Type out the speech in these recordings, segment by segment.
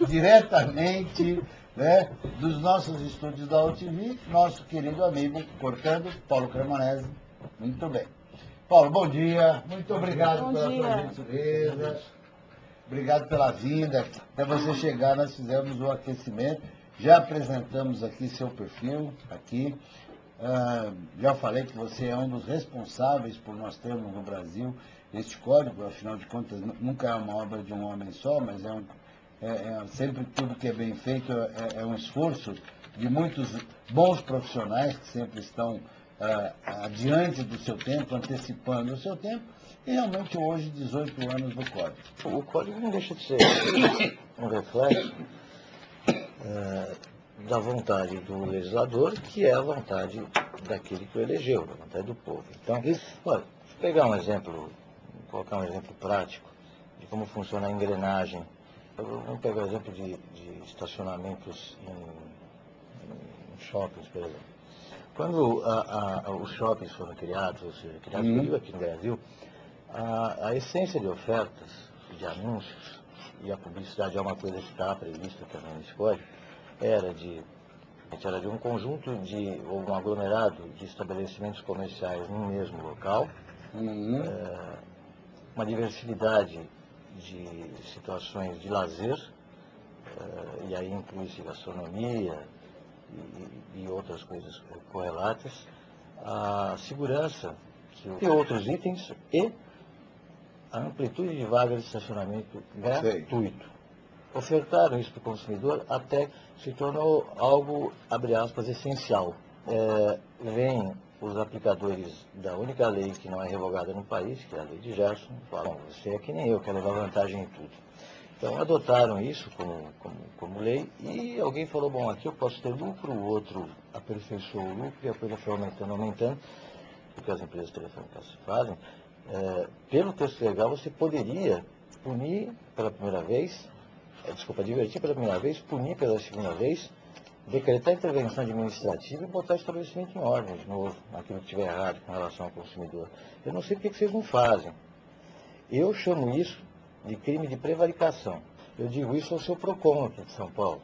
diretamente, né, dos nossos estúdios da UTV, nosso querido amigo, cortando, Paulo Cremonese. Muito bem. Paulo, bom dia. Muito obrigado pela sua gentileza. Obrigado pela vinda. Até você chegar, nós fizemos o aquecimento. Já apresentamos aqui seu perfil, aqui. Já falei que você é um dos responsáveis por nós termos no Brasil este código, afinal de contas, nunca é uma obra de um homem só, mas sempre tudo que é bem feito é um esforço de muitos bons profissionais que sempre estão adiante do seu tempo, antecipando o seu tempo, e realmente hoje 18 anos do código. O código não deixa de ser um reflexo da vontade do legislador, que é a vontade daquele que o elegeu, a vontade do povo. Então, olha, pegar um exemplo, colocar um exemplo prático de como funciona a engrenagem. Vamos pegar o exemplo de estacionamentos em shoppings, por exemplo. Quando os shoppings foram criados, ou seja, criados aqui no Brasil, a essência de ofertas, de anúncios, e a publicidade é uma coisa que está prevista também nesse código, era de um conjunto ou um aglomerado de estabelecimentos comerciais no mesmo local, uma diversidade de situações de lazer, e aí inclui-se gastronomia e outras coisas correlatas, a segurança e outros itens e a amplitude de vagas de estacionamento gratuito. Ofertaram isso para o consumidor até se tornou algo, abre aspas, essencial. Vêm os aplicadores da única lei que não é revogada no país, que é a lei de Gerson, falam, você é que nem eu, quer levar vantagem em tudo. Então adotaram isso como lei e alguém falou, bom, aqui eu posso ter lucro, o outro aperfeiçoou o lucro e a coisa foi aumentando, porque as empresas telefônicas fazem. Pelo texto legal você poderia punir pela primeira vez, divertir pela primeira vez, punir pela segunda vez, decretar intervenção administrativa e botar o estabelecimento em ordem de novo, naquilo que estiver errado com relação ao consumidor. Eu não sei por que vocês não fazem. Eu chamo isso de crime de prevaricação. Eu digo isso ao seu PROCON aqui de São Paulo.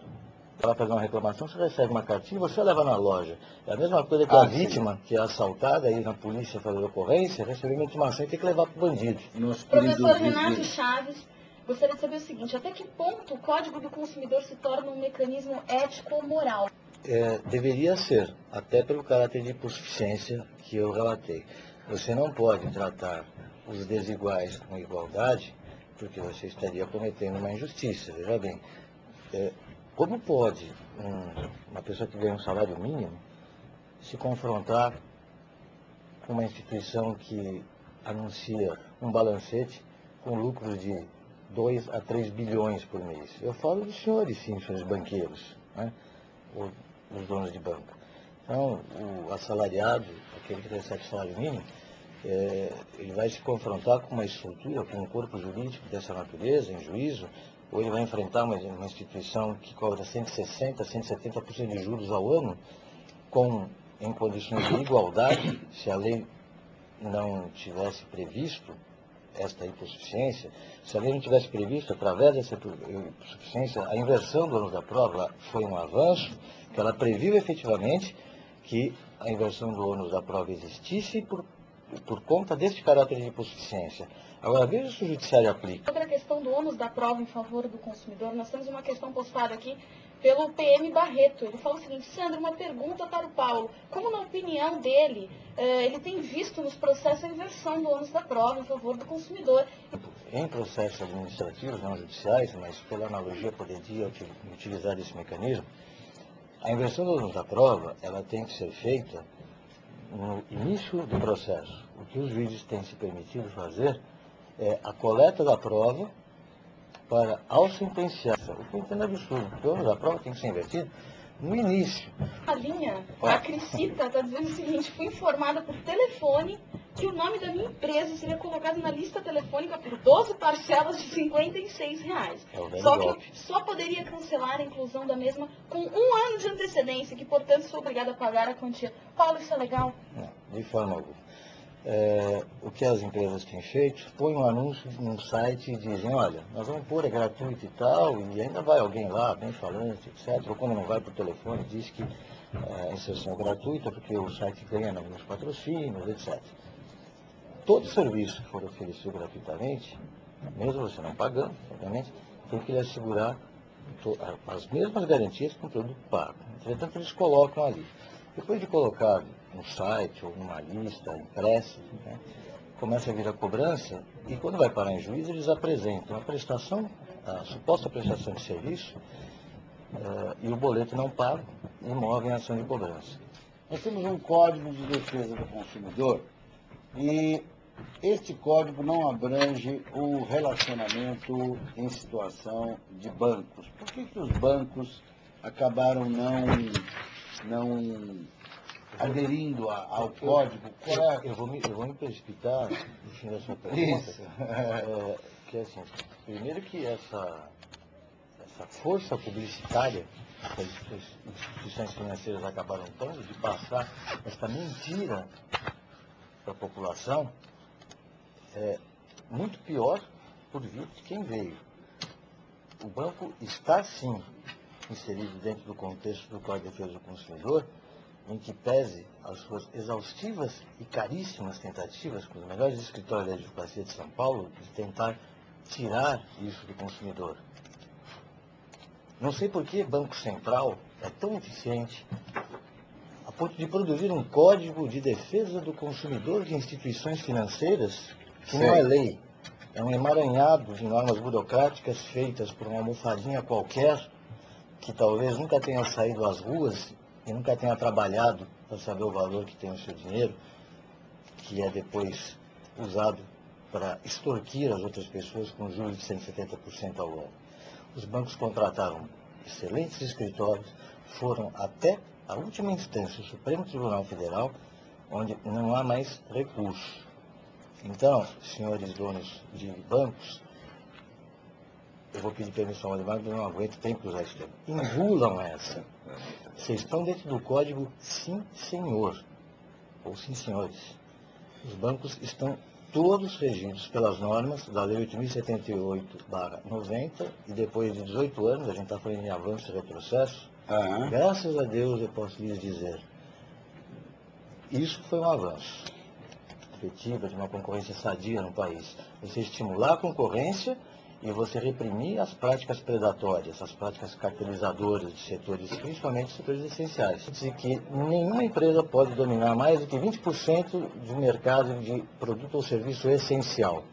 Para fazer uma reclamação, você recebe uma cartinha e você leva na loja. É a mesma coisa que a vítima, que é assaltada, ir na polícia fazer ocorrência, receber uma intimação e tem que levar para o bandido. Professor Renato Chaves, gostaria de saber o seguinte, até que ponto o Código do Consumidor se torna um mecanismo ético ou moral? Deveria ser, até pelo caráter de hipossuficiência que eu relatei. Você não pode tratar os desiguais com igualdade, porque você estaria cometendo uma injustiça. Veja bem, como pode uma pessoa que ganha um salário mínimo se confrontar com uma instituição que anuncia um balancete com lucros de 2 a 3 bilhões por mês? Eu falo dos senhores, sim, senhores banqueiros, né? Ou os donos de banco. Então, o assalariado, aquele que recebe salário mínimo, ele vai se confrontar com uma estrutura, com um corpo jurídico dessa natureza, em juízo, ou ele vai enfrentar uma instituição que cobra 160%, 170% de juros ao ano, em condições de igualdade, se a lei não tivesse previsto esta hipossuficiência, se a lei não tivesse previsto, através dessa hipossuficiência, a inversão do ônus da prova foi um avanço, que ela previu efetivamente que a inversão do ônus da prova existisse por conta deste caráter de hipossuficiência. Agora, veja se o judiciário aplica. Sobre a questão do ônus da prova em favor do consumidor, nós temos uma questão postada aqui pelo PM Barreto. Ele fala o seguinte, Sandra, uma pergunta para o Paulo. Como, na opinião dele, ele tem visto nos processos a inversão do ônus da prova em favor do consumidor? Em processos administrativos, não judiciais, mas pela analogia poderia utilizar esse mecanismo, a inversão do ônus da prova, ela tem que ser feita no início do processo. O que os juízes têm se permitido fazer é a coleta da prova para, ao sentenciar, o que eu entendo absurdo, porque o ônus da prova tem que ser invertido no início. A linha, a Crisita está dizendo o seguinte, fui informada por telefone que o nome da minha empresa seria colocado na lista telefônica por 12 parcelas de R$56. Só que só poderia cancelar a inclusão da mesma com 1 ano de antecedência, que portanto sou obrigada a pagar a quantia. Paulo, isso é legal? Não, de forma alguma. O que as empresas têm feito, põem um anúncio num site e dizem, olha, nós vamos pôr, é gratuito e tal, e ainda vai alguém lá, bem falante, etc. Ou quando não vai por telefone, diz que a inserção é gratuita, porque o site ganha alguns patrocínios, etc. Todo serviço que for oferecido gratuitamente, mesmo você não pagando, obviamente, tem que lhe assegurar as mesmas garantias que um produto pago. Entretanto, eles colocam ali. Depois de colocar no site ou numa lista impressa, né, começa a vir a cobrança e quando vai parar em juízo, eles apresentam a suposta prestação de serviço e o boleto não pago e movem a ação de cobrança. Nós temos um Código de Defesa do Consumidor e este código não abrange o relacionamento em situação de bancos. Por que os bancos acabaram não aderindo ao código? Eu vou me precipitar no fim da sua pergunta. Isso. Que é assim, primeiro que essa força publicitária que as instituições financeiras acabaram tendo de passar essa mentira para a população é muito pior por vir de quem veio. O banco está, sim, inserido dentro do contexto do Código de Defesa do Consumidor, em que pese as suas exaustivas e caríssimas tentativas, com os melhores escritórios da advocacia de São Paulo, de tentar tirar isso do consumidor. Não sei por que Banco Central é tão eficiente a ponto de produzir um Código de Defesa do Consumidor de instituições financeiras que não é lei. É um emaranhado de normas burocráticas feitas por uma almofadinha qualquer, que talvez nunca tenha saído às ruas e nunca tenha trabalhado para saber o valor que tem o seu dinheiro, que é depois usado para extorquir as outras pessoas com juros de 170% ao ano. Os bancos contrataram excelentes escritórios, foram até a última instância, o Supremo Tribunal Federal, onde não há mais recurso. Então, senhores donos de bancos, eu vou pedir permissão ao Ademar, eu não aguento tempo usar esse termo. Engulam essa. Vocês estão dentro do código, sim, senhor. Ou sim, senhores. Os bancos estão todos regidos pelas normas da Lei 8.078/90 e depois de 18 anos, a gente está falando em avanço e retrocesso, graças a Deus eu posso lhes dizer, isso foi um avanço. Efetiva de uma concorrência sadia no país. Você estimular a concorrência e você reprimir as práticas predatórias, as práticas cartelizadoras de setores, principalmente setores essenciais. Dizer que nenhuma empresa pode dominar mais do que 20% do mercado de produto ou serviço essencial.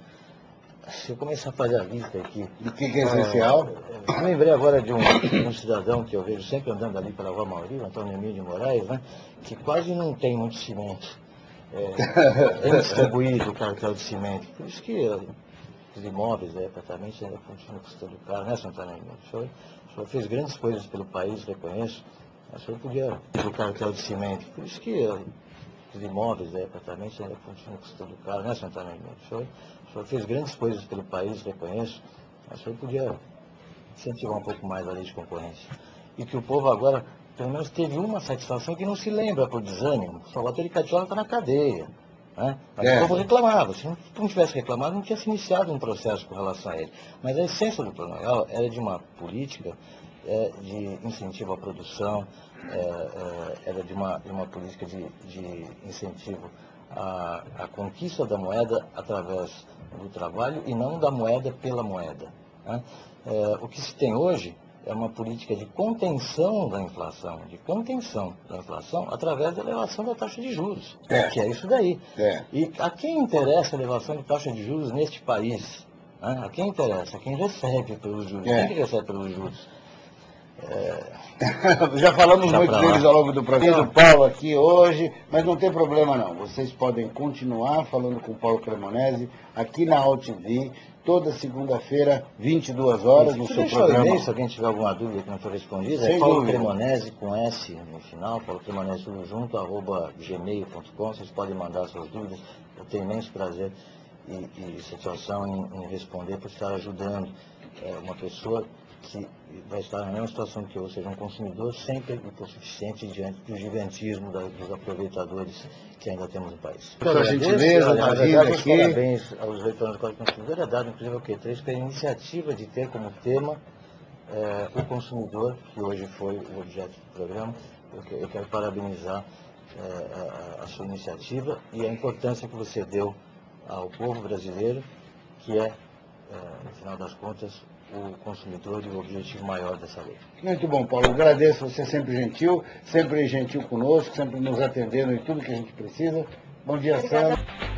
Se eu começar a fazer a lista aqui... Do que é essencial? Eu lembrei agora de um cidadão que eu vejo sempre andando ali pela Rua Mauri, Antônio Emílio de Moraes, né, que quase não tem muito cimento. É distribuído o cartel de cimento. Por isso que os imóveis, apartamentos, ainda continuam custando caro, né, Santana? O senhor fez grandes coisas pelo país, reconheço. O senhor podia o cartel de cimento. Por isso que os imóveis, apartamentos, ainda continuam custando caro, né, Santana? O senhor fez grandes coisas pelo país, reconheço. O senhor podia incentivar um pouco mais a lei de concorrência. E que o povo agora, pelo menos, teve uma satisfação que não se lembra por desânimo. O Salvatore Catiola está na cadeia. Né? Mas o povo reclamava. Se não tivesse reclamado, não tinha se iniciado um processo com relação a ele. Mas a essência do Plano Real era de uma política de incentivo à produção, era de uma política de incentivo à conquista da moeda através do trabalho e não da moeda pela moeda. Né? O que se tem hoje é uma política de contenção da inflação através da elevação da taxa de juros, que é isso daí. E a quem interessa a elevação de taxa de juros neste país? Né? A quem interessa? A quem recebe pelos juros. Quem que recebe pelos juros? Já falamos muito deles ao longo do programa. O Paulo aqui hoje, mas não tem problema não. Vocês podem continuar falando com o Paulo Cremonesi aqui na AltV, toda segunda-feira, 22 horas, no seu programa. Se alguém tiver alguma dúvida que não foi respondida, é Paulo Cremonesi com S no final, Paulo Cremonesi tudo junto, @gmail.com. Vocês podem mandar suas dúvidas. Eu tenho imenso prazer e satisfação em responder, por estar ajudando uma pessoa que vai estar na mesma situação que eu, ou seja, um consumidor sempre hipossuficiente diante do gigantismo dos aproveitadores que ainda temos no país. Sua gentileza, na Davi, verdade, os aqui. parabéns aos leitores do Código Consumidor, é dado inclusive ao Q3 pela iniciativa de ter como tema o consumidor, que hoje foi o objeto do programa. Eu quero parabenizar a sua iniciativa e a importância que você deu ao povo brasileiro, que é, no final das contas, o consumidor e o objetivo maior dessa lei. Muito bom, Paulo. Agradeço você sempre gentil conosco, sempre nos atendendo em tudo que a gente precisa. Bom dia, Obrigada. Sandra.